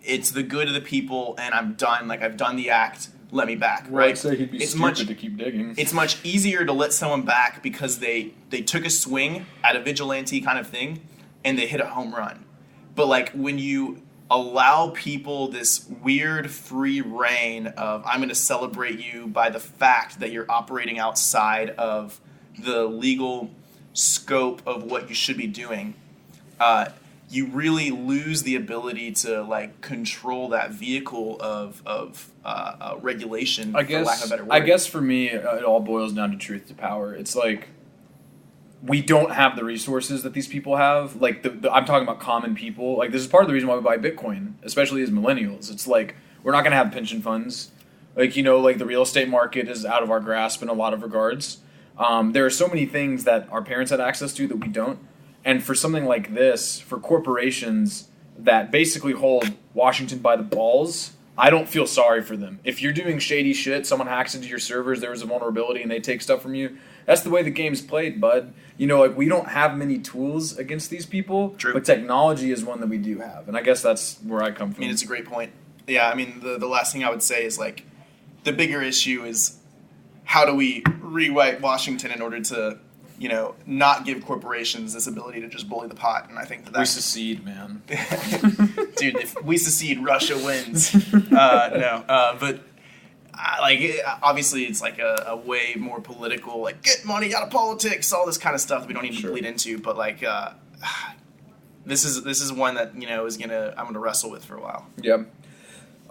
it's the good of the people, and I'm done, like, I've done the act, let me back, right? I'd say he'd be stupid to keep digging. It's much easier to let someone back because they took a swing at a vigilante kind of thing, and they hit a home run. But, like, when you allow people this weird free reign of, I'm going to celebrate you by the fact that you're operating outside of the legal scope of what you should be doing, you really lose the ability to like control that vehicle of regulation, for lack of a better word. I guess for me, it all boils down to truth to power. It's like, we don't have the resources that these people have. Like, I'm talking about common people. Like, this is part of the reason why we buy Bitcoin, especially as millennials. It's like, we're not going to have pension funds. Like, like the real estate market is out of our grasp in a lot of regards. There are so many things that our parents had access to that we don't. And for something like this, for corporations that basically hold Washington by the balls, I don't feel sorry for them. If you're doing shady shit, someone hacks into your servers, there was a vulnerability, and they take stuff from you, that's the way the game's played, bud. Like, we don't have many tools against these people, True. But technology is one that we do have. And I guess that's where I come from. I mean, it's a great point. Yeah, I mean, the last thing I would say is, like, the bigger issue is how do we rewrite Washington in order to, not give corporations this ability to just bully the pot. And I think that we secede, man. Dude, if we secede, Russia wins. But obviously it's like a way more political, like, get money out of politics, all this kind of stuff that we don't need to bleed into. But like, this is one that I'm gonna wrestle with for a while. Yep.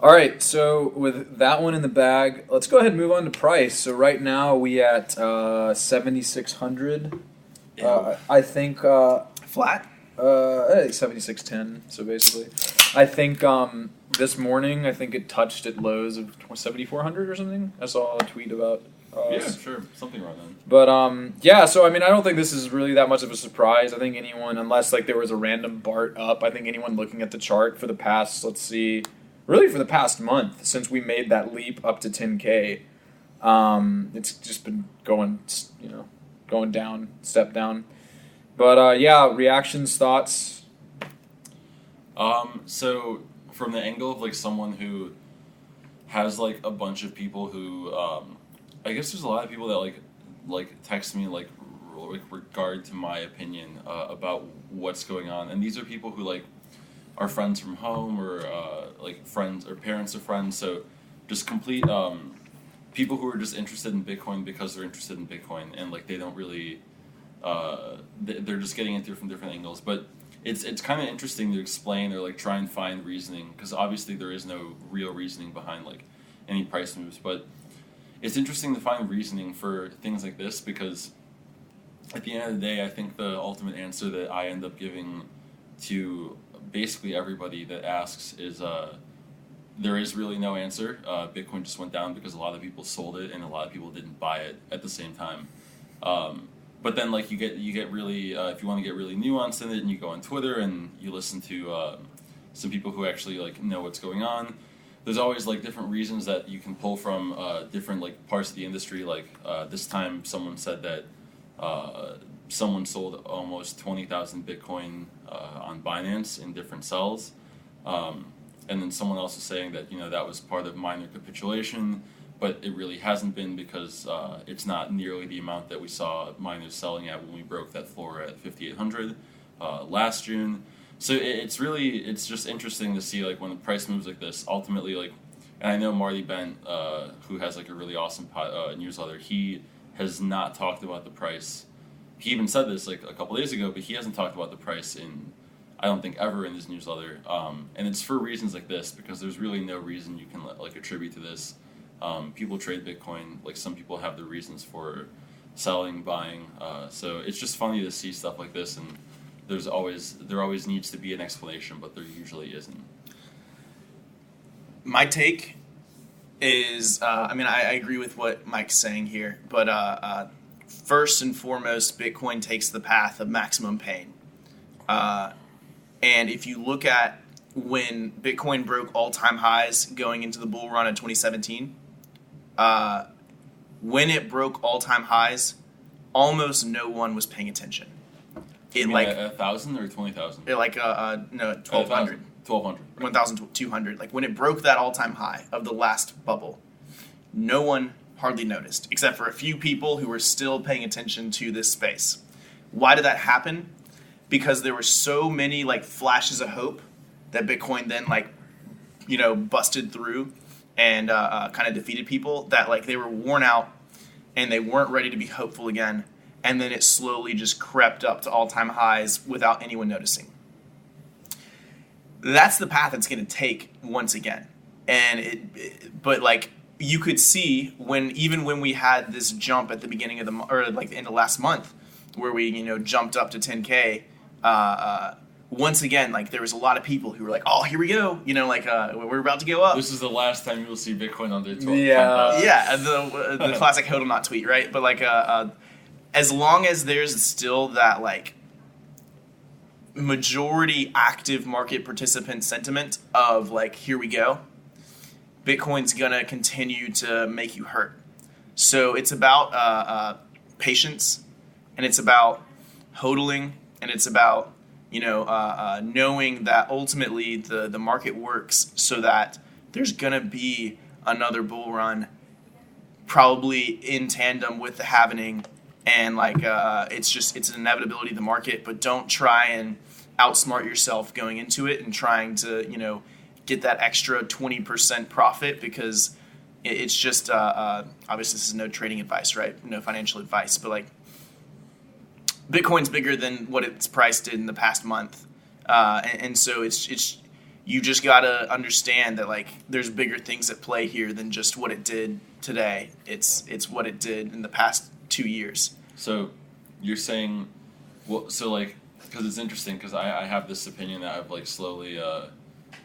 All right, so with that one in the bag, let's go ahead and move on to price. So right now we at 7,600. I think Flat. 7,610. So basically, I think this morning it touched at lows of 7,400 or something. I saw a tweet about. Yeah, sure, something around then. But so I mean, I don't think this is really that much of a surprise. I think anyone, unless like there was a random BART up, I think anyone looking at the chart for the past, really for the past month since we made that leap up to 10K, it's just been going down, step down. But reactions, thoughts. So from the angle of like someone who has like a bunch of people who, I guess there's a lot of people that like text me like regard to my opinion about what's going on. And these are people who like are friends from home or like friends or parents of friends. So just complete people who are just interested in Bitcoin because they're interested in Bitcoin, and like they don't really they're just getting into it from different angles. But it's kind of interesting to explain or like try and find reasoning, because obviously there is no real reasoning behind like any price moves. But it's interesting to find reasoning for things like this, because at the end of the day, I think the ultimate answer that I end up giving to basically everybody that asks is there is really no answer. Bitcoin just went down because a lot of people sold it and a lot of people didn't buy it at the same time. But then like you get really if you want to get really nuanced in it, and you go on Twitter and you listen to some people who actually like know what's going on, there's always like different reasons that you can pull from different like parts of the industry. Like this time someone said that someone sold almost 20,000 Bitcoin on Binance in different sells. And then someone else is saying that, that was part of minor capitulation, but it really hasn't been, because it's not nearly the amount that we saw miners selling at when we broke that floor at 5,800 last June. So it's just interesting to see like when the price moves like this, ultimately like, and I know Marty Bent, who has like a really awesome newsletter, he has not talked about the price. He even said this like a couple days ago, but he hasn't talked about the price in, I don't think, ever in his newsletter. And it's for reasons like this, because there's really no reason you can like attribute to this. People trade Bitcoin, like some people have their reasons for selling, buying. So it's just funny to see stuff like this, and there always needs to be an explanation, but there usually isn't. My take is, I agree with what Mike's saying here, but first and foremost, Bitcoin takes the path of maximum pain. And if you look at when Bitcoin broke all-time highs going into the bull run in 2017, when it broke all-time highs, almost no one was paying attention. It like 1,000 or 20,000? No, 1,200. 1,200. 1,200. Like when it broke that all-time high of the last bubble, no one hardly noticed, except for a few people who were still paying attention to this space. Why did that happen? Because there were so many like flashes of hope that Bitcoin then busted through and kind of defeated people, that like they were worn out and they weren't ready to be hopeful again. And then it slowly just crept up to all-time highs without anyone noticing. That's the path it's going to take once again. And but you could see even when we had this jump at the beginning of the end of last month, where we jumped up to 10K. Once again, there was a lot of people who were like, "Oh, here we go!" We're about to go up. This is the last time you will see Bitcoin under 12. Yeah, the classic hodl not tweet, right? But as long as there's still that majority active market participant sentiment of here we go, Bitcoin's gonna continue to make you hurt. So it's about patience, and it's about hodling, and it's about knowing that ultimately the market works so that there's gonna be another bull run, probably in tandem with the halvening, and it's an inevitability of the market. But don't try and outsmart yourself going into it and trying to get that extra 20% profit, because it's just obviously this is no trading advice, right? No financial advice, but Bitcoin's bigger than what it's priced in the past month, and so it's you just gotta understand that there's bigger things at play here than just what it did today. It's what it did in the past 2 years. So you're saying, because it's interesting, because I have this opinion that I've slowly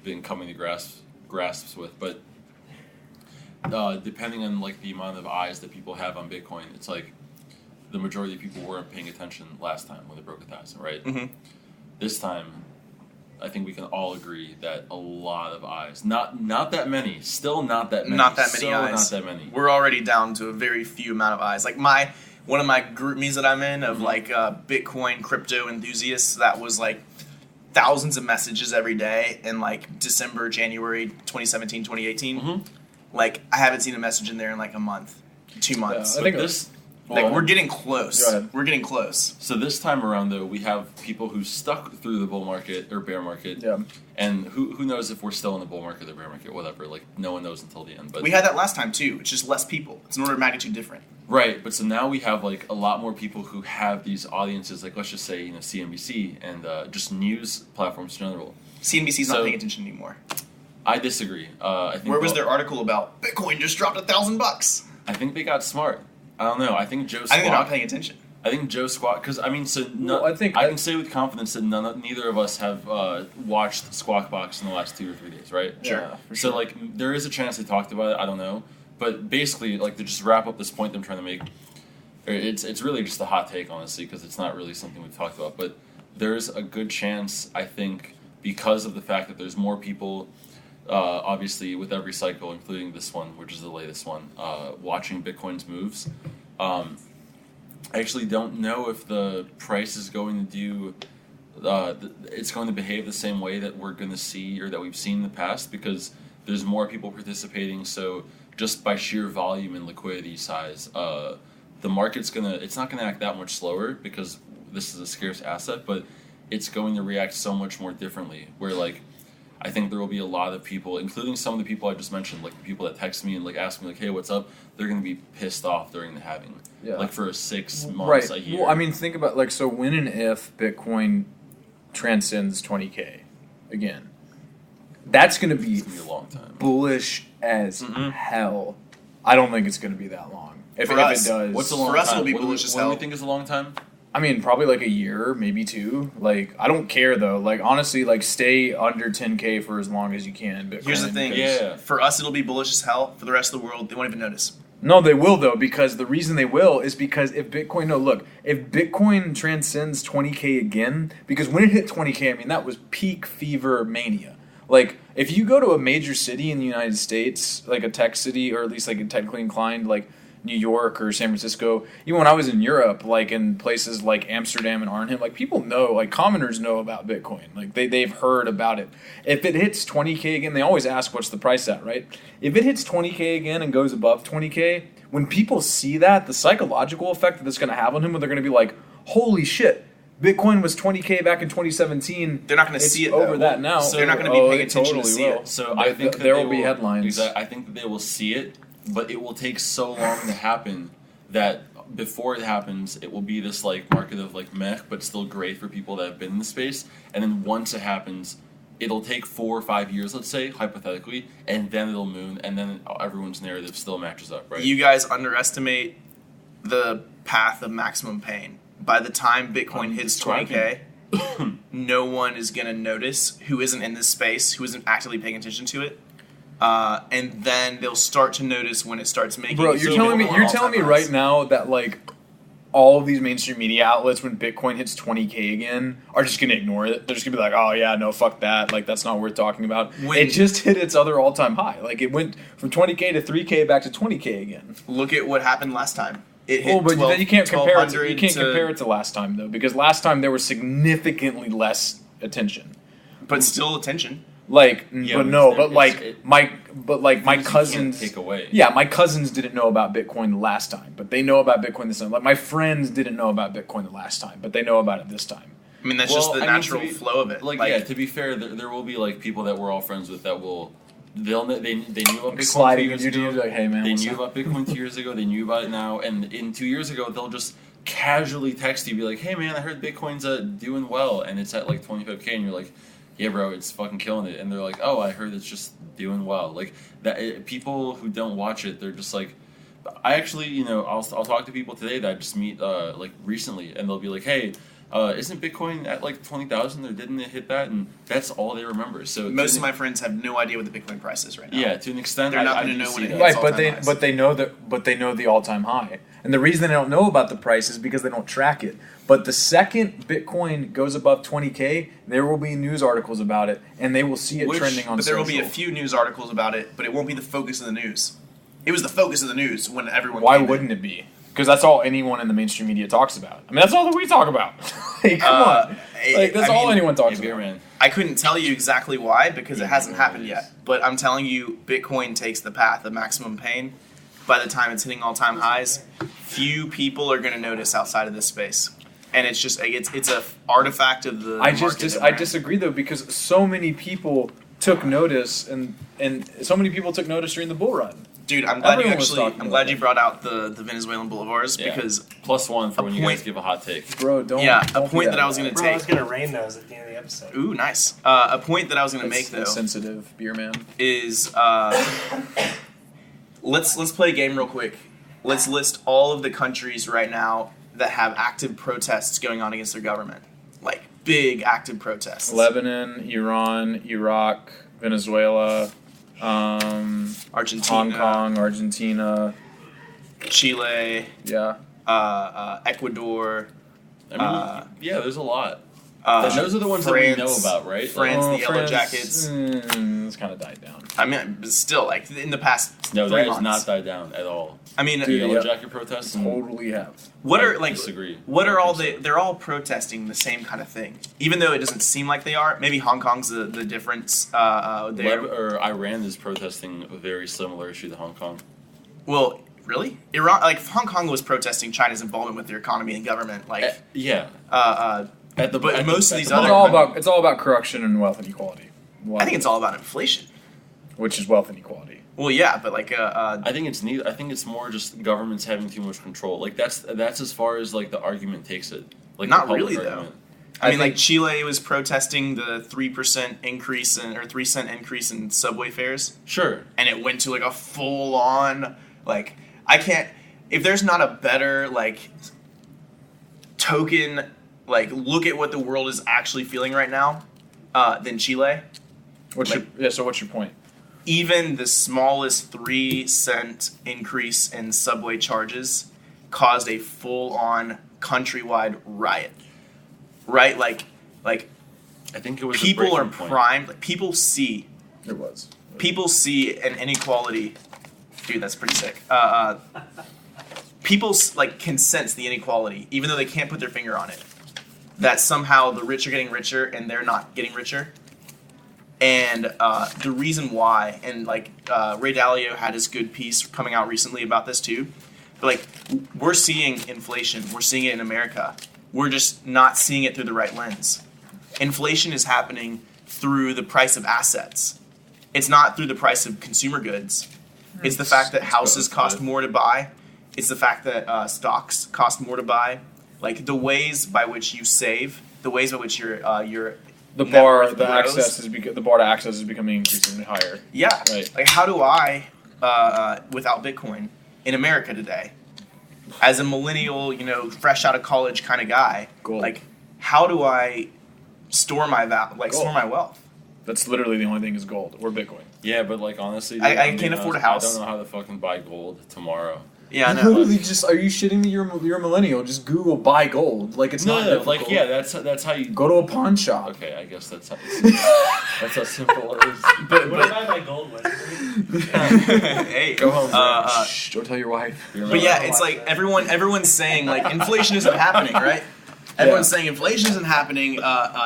been coming to grasps with, but depending on the amount of eyes that people have on Bitcoin, it's the majority of people weren't paying attention last time when they broke 1,000, right? Mm-hmm. This time, I think we can all agree that a lot of eyes, not that many, still not that many, not that many eyes. Not that many. We're already down to a very few amount of eyes. One of my group me's that I'm in of Bitcoin crypto enthusiasts, that was thousands of messages every day in December, January 2017, 2018. Mm-hmm. I haven't seen a message in there in a month, 2 months. I think this Like, we're getting close. Go ahead. We're getting close. So this time around, though, we have people who stuck through the bull market or bear market. Yeah. And who knows if we're still in the bull market or bear market, whatever. Like, no one knows until the end. But We had that last time, too. It's just less people. It's an order of magnitude different. right, but so now we have, like, a lot more people who have these audiences, like, let's just say, you know, CNBC and just news platforms in general. CNBC's not So- paying attention anymore. I disagree. I think Where was their article about Bitcoin just dropped $1,000? I think they got smart. I don't know. I think Joe Squawk. I think they're not paying attention. I think Joe Squawk, because I mean, Well, I think I can say with confidence that neither of us have watched Squawk Box in the last 2 or 3 days, right? Sure. Yeah, for So sure. like, there is a chance they talked about it. I don't know, but basically, like, to just wrap up this point I'm trying to make, it's really just a hot take, honestly, because it's not really something we've talked about. But there's a good chance, I think, because of the fact that there's more people. Obviously, with every cycle, including this one, which is the latest one, watching Bitcoin's moves. I actually don't know if the price is going to do. It's going to behave the same way that we're going to see or that we've seen in the past, because there's more people participating. So just by sheer volume and liquidity size, the market's it's not gonna act that much slower because this is a scarce asset, but it's going to react so much more differently. Where like, I think there will be a lot of people, including some of the people I just mentioned, like the people that text me and like ask me like, "Hey, what's up?" They're going to be pissed off during the halving, like for 6 months a year. Well, I mean, think about like, so when and if Bitcoin transcends 20K again, that's going to be It's gonna be a long time. bullish as hell. I don't think it's going to be that long. If For it us, does, What's a long For us, time? it'll be What do we- bullish as what do we hell. think is a long time? I mean, probably like a year, maybe 2. Like, I don't care though. Like, honestly, like, stay under 10K for as long as you can. Bitcoin, Here's the thing. because- Yeah. For us, it'll be bullish as hell. For the rest of the world, they won't even notice. No, they will though, because the reason they will is because if Bitcoin, if Bitcoin transcends 20K again, because when it hit 20K, I mean, that was peak fever mania. Like, if you go to a major city in the United States, like a tech city, or at least like a technically inclined, like New York or San Francisco, even when I was in Europe, like in places like Amsterdam and Arnhem, like people know, like commoners know about Bitcoin. Like they've heard about it. If it hits 20K again, they always ask what's the price at, right? If it hits 20K again and goes above 20K, when people see that, the psychological effect that that's going to have on them, they're going to be like, holy shit, Bitcoin was 20K back in 2017. They're not going to see it, over though. that now. So they're not going to be paying attention totally to see will. it. So There- I think that there they will be headlines. I think that they will see it, but it will take so long to happen that before it happens, it will be this like market of like meh, but still great for people that have been in the space. And then once it happens, it'll take 4 or 5 years, let's say, hypothetically, and then it'll moon, and then everyone's narrative still matches up, right? You guys underestimate the path of maximum pain. By the time Bitcoin hits describing. 20K, no one is going to notice who isn't in this space, who isn't actively paying attention to it. And then they'll start to notice when it starts making. Bro, it you're so telling me minimal you're telling me all-time highs. right now that like all of these mainstream media outlets, when Bitcoin hits 20K again, are just gonna ignore it. They're just gonna be like, oh yeah, no, fuck that. Like that's not worth talking about. When- it just hit its other all-time high. Like it went from 20K to 3K back to 20K again. Look at what happened last time. It hit Oh, but 12 then you can't compare it. To, you 1200 can't compare it to last time though, because last time there was significantly less attention. but still attention. Like, Yeah, but but no, it's- but like it's- my Things you cousins can't take away. Yeah, my cousins didn't know about Bitcoin the last time, but they know about Bitcoin this time. Like my friends didn't know about Bitcoin the last time, but they know about it this time. I mean, that's Well, just the I mean, natural to be- flow of it. Like yeah, to be fair, there will be like people that we're all friends with that will. They knew about Bitcoin Sliding 2 in years your DMs ago. like, hey man, They what's knew up? about Bitcoin 2 years ago. They knew about it now, and in 2 years ago, they'll just casually text you, be like, "Hey man, I heard Bitcoin's doing well, and it's at like 25K," and you're like, "Yeah, bro, it's fucking killing it." And they're like, "Oh, I heard it's just doing well." Like that. People who don't watch it, they're just like, I actually, I'll talk to people today that I just meet like recently, and they'll be like, "Hey, isn't Bitcoin at like 20,000 or didn't it hit that?" And that's all they remember. So Most of my friends have no idea what the Bitcoin price is right now. yeah, to an extent, They're not I gonna do know see when it that. hits. Right, all-time highs. but they know the all-time high. And the reason they don't know about the price is because they don't track it. But the second Bitcoin goes above 20K, there will be news articles about it, and they will see it trending on But there social. will be a few news articles about it, but it won't be the focus of the news. It was the focus of the news when everyone. Why came in. wouldn't it be? Because that's all anyone in the mainstream media talks about. I mean, that's all that we talk about. Like, come on. Like, that's I all mean, anyone talks Yeah, about. man. I couldn't tell you exactly why because it hasn't happened Yes. yet. But I'm telling you, Bitcoin takes the path of maximum pain. By the time it's hitting all-time highs, few people are going to notice outside of this space. And it's just like it's a artifact of the I market I disagree though, because so many people took notice and so many people took notice during the bull run. Dude, I'm glad Everyone was you brought out the Venezuelan bolivars Yeah. because +1 for A when you point- guys give a hot take. Bro, don't. Yeah, don't a do point that I was man. gonna Bro, take. I was gonna rain those at the end of the episode. Ooh, nice. A point that I was going to That's make though sensitive beer man. is let's play a game real quick. Let's list all of the countries right now that have active protests going on against their government, like big active protests. Lebanon, Iran, Iraq, Venezuela, Argentina, Hong Kong, Argentina. Chile, Yeah. Ecuador. I mean, yeah, there's a lot. Uh, And those are the ones France, that we know about, right? France, Oh, the Yellow Jackets. It's kind of died down. I mean, but still, like in the past No, 3 that months. has not died down at all. I mean, The Dude, Yellow yeah. Jacket protests. Totally have. what I are like? disagree. What are I all think the? They're all protesting the same kind of thing, even though it doesn't seem like they are. Maybe Hong Kong's the difference. Or Iran is protesting a very similar issue to Hong Kong. Well, really, Iran, like Hong Kong was protesting China's involvement with their economy and government. Like, Yeah. but most of these It's other all about corruption and wealth inequality. I think it's all about inflation. which is wealth inequality. Well, yeah, but like, I think it's neat. I think it's more just governments having too much control. Like that's as far as like the argument takes it. Like Not the public really, though. argument. I mean, think- like Chile was protesting the 3% increase or 3-cent increase in subway fares, Sure. and it went to like a full on like I can't. If there's not a better like token, like look at what the world is actually feeling right now, than Chile. So what's your point? Even the smallest 3-cent increase in subway charges caused a full-on countrywide riot. Right? Like I think it was people a are breaking point. primed. Like people see It was. an inequality. Dude, that's pretty sick. People like can sense the inequality, even though they can't put their finger on it. That somehow the rich are getting richer and they're not getting richer. And the reason why, and like Ray Dalio had his good piece coming out recently about this too. But like we're seeing inflation, we're seeing it in America. We're just not seeing it through the right lens. Inflation is happening through the price of assets. It's not through the price of consumer goods. It's the fact that houses cost more to buy. It's the fact that stocks cost more to buy. Like the ways by which you save, the ways by which your The net bar, worth the grows. access is the bar to access is becoming increasingly higher. Yeah. Right. Like, how do I, without Bitcoin, in America today, as a millennial, fresh out of college kind of guy, Gold. like, how do I store my Gold. store my wealth? That's literally the only thing is gold or Bitcoin. Yeah, but like honestly, I dude, can't afford a house. I don't know how to fucking buy gold tomorrow. Yeah, I know. Literally, just are you shitting me? You're a millennial. Just Google buy gold. Like it's not No, difficult. like yeah, that's how you Go to a pawn shop. Okay, I guess that's how simple it is. but What if I buy gold with? hey, Go home. uh, Shh, don't tell your wife. But yeah, it's like everyone's saying like inflation isn't happening, right? Everyone's saying inflation isn't happening.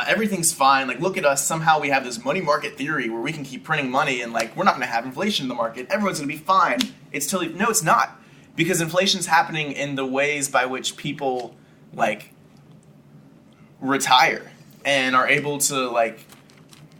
Everything's fine. Like, look at us. Somehow we have this money market theory where we can keep printing money, and like we're not going to have inflation in the market. Everyone's going to be fine. It's no, it's not, because inflation's happening in the ways by which people like retire and are able to like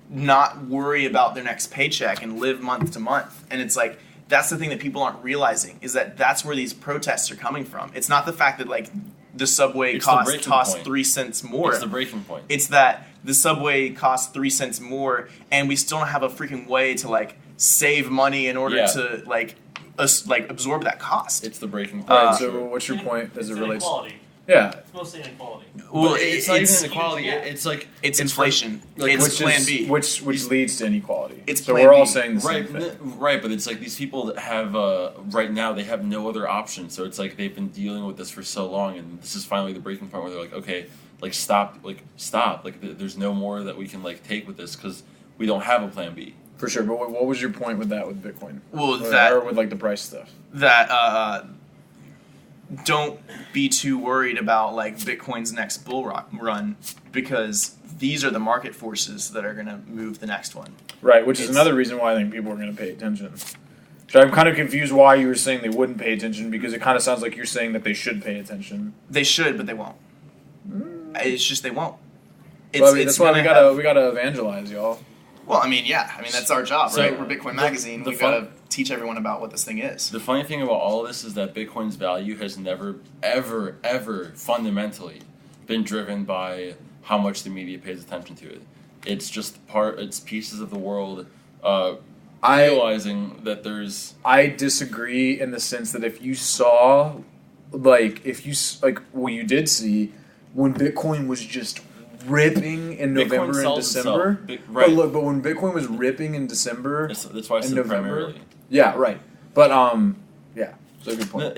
not worry about their next paycheck and live month to month. And it's like that's the thing that people aren't realizing, is that that's where these protests are coming from. It's not the fact that like the subway It's the breaking costs point. 3 cents more. It's the breaking point. It's that the subway costs 3 cents more, and we still don't have a freaking way to like save money in order Yeah. to like absorb that cost. It's the breaking point. Alright, Sure. so what's your point as it relates? Inequality. Yeah, It's mostly inequality. Well, But it's not even inequality. Yeah. It's like it's inflation. like, it's which Plan is, B. which leads to inequality. It's so Plan we're all B. saying the right, same thing. right. But it's like these people that have right now they have no other option. So it's like they've been dealing with this for so long, and this is finally the breaking point where they're like, okay, like stop. Like there's no more that we can like take with this because we don't have a plan B. For sure, but what was your point with that with Bitcoin? Well, Or with like the price stuff. that don't be too worried about like Bitcoin's next bull run, because these are the market forces that are going to move the next one. Right, which is It's- another reason why I think people are going to pay attention. So I'm kind of confused why you were saying they wouldn't pay attention, because it kind of sounds like you're saying that they should pay attention. They should, but they won't. It's just they won't. Well, I mean, that's why we gotta evangelize, y'all. Well, I mean, yeah. I mean, that's our job, So, right? We're Bitcoin Magazine. We gotta teach everyone about what this thing is. The funny thing about all of this is that Bitcoin's value has never, ever, ever fundamentally been driven by how much the media pays attention to it. It's just it's pieces of the world realizing that there's... I disagree in the sense that if you saw, what you did see, when Bitcoin was just ripping in November and December. Right. But when Bitcoin was ripping in December, that's why I said November, primarily. Yeah, right. But yeah, that's a good point.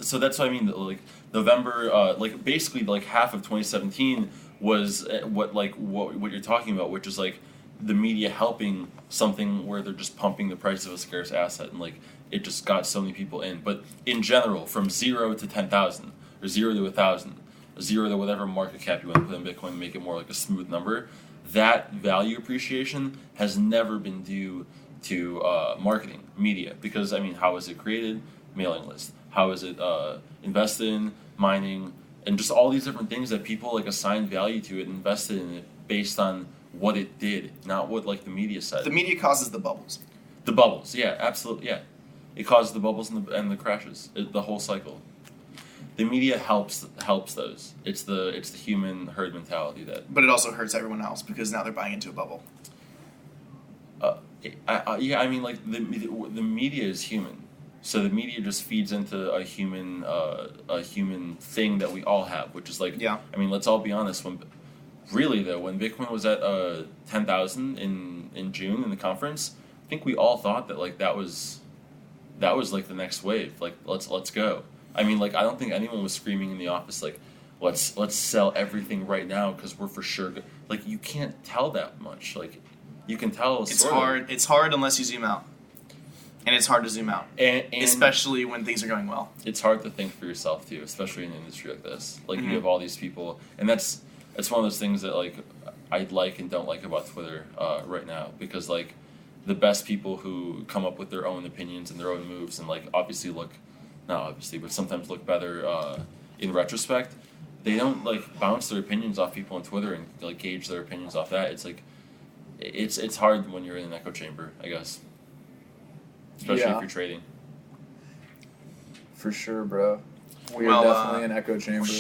So that's what I mean. Like November, basically half of 2017 was what you're talking about, which is like the media helping something where they're just pumping the price of a scarce asset, and it just got so many people in. But in general, from 0 to 10,000 or 0 to 1,000. 0 to whatever market cap you want to put in Bitcoin to make it more like a smooth number, that value appreciation has never been due to marketing, media. Because, I mean, how is it created? Mailing list. How is it invested in? Mining. And just all these different things that people assigned value to it and invested in it based on what it did, not what the media said. The media causes the bubbles. The bubbles, yeah, absolutely, yeah. It causes the bubbles and the crashes, the whole cycle. The media helps those. It's the human herd mentality that. But it also hurts everyone else because now they're buying into a bubble. I mean, the media is human, so the media just feeds into a human thing that we all have, which is I mean, let's all be honest. When Bitcoin was at 10,000 in June in the conference, I think we all thought that that was the next wave. Let's go. I mean, I don't think anyone was screaming in the office let's sell everything right now because we're for sure good. You can't tell that much. You can tell. It's hard. It's hard unless you zoom out, and it's hard to zoom out, and especially when things are going well. It's hard to think for yourself too, especially in an industry like this. Mm-hmm. You have all these people, and that's one of those things that I like and don't like about Twitter right now, because the best people who come up with their own opinions and their own moves and obviously not obviously, but sometimes look better in retrospect. They don't bounce their opinions off people on Twitter and gauge their opinions off that. It's it's hard when you're in an echo chamber, I guess, especially if you're trading. For sure, bro. We are definitely an echo chamber.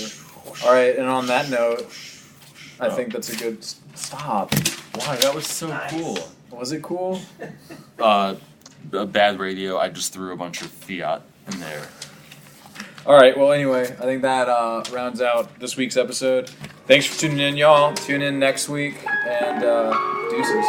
All right, and on that note, I think that's a good stop. Wow, that was so cool. Was it cool? A bad radio. I just threw a bunch of fiat in there. All right, well, anyway, I think that rounds out this week's episode. Thanks for tuning in, y'all. Tune in next week, and deuces.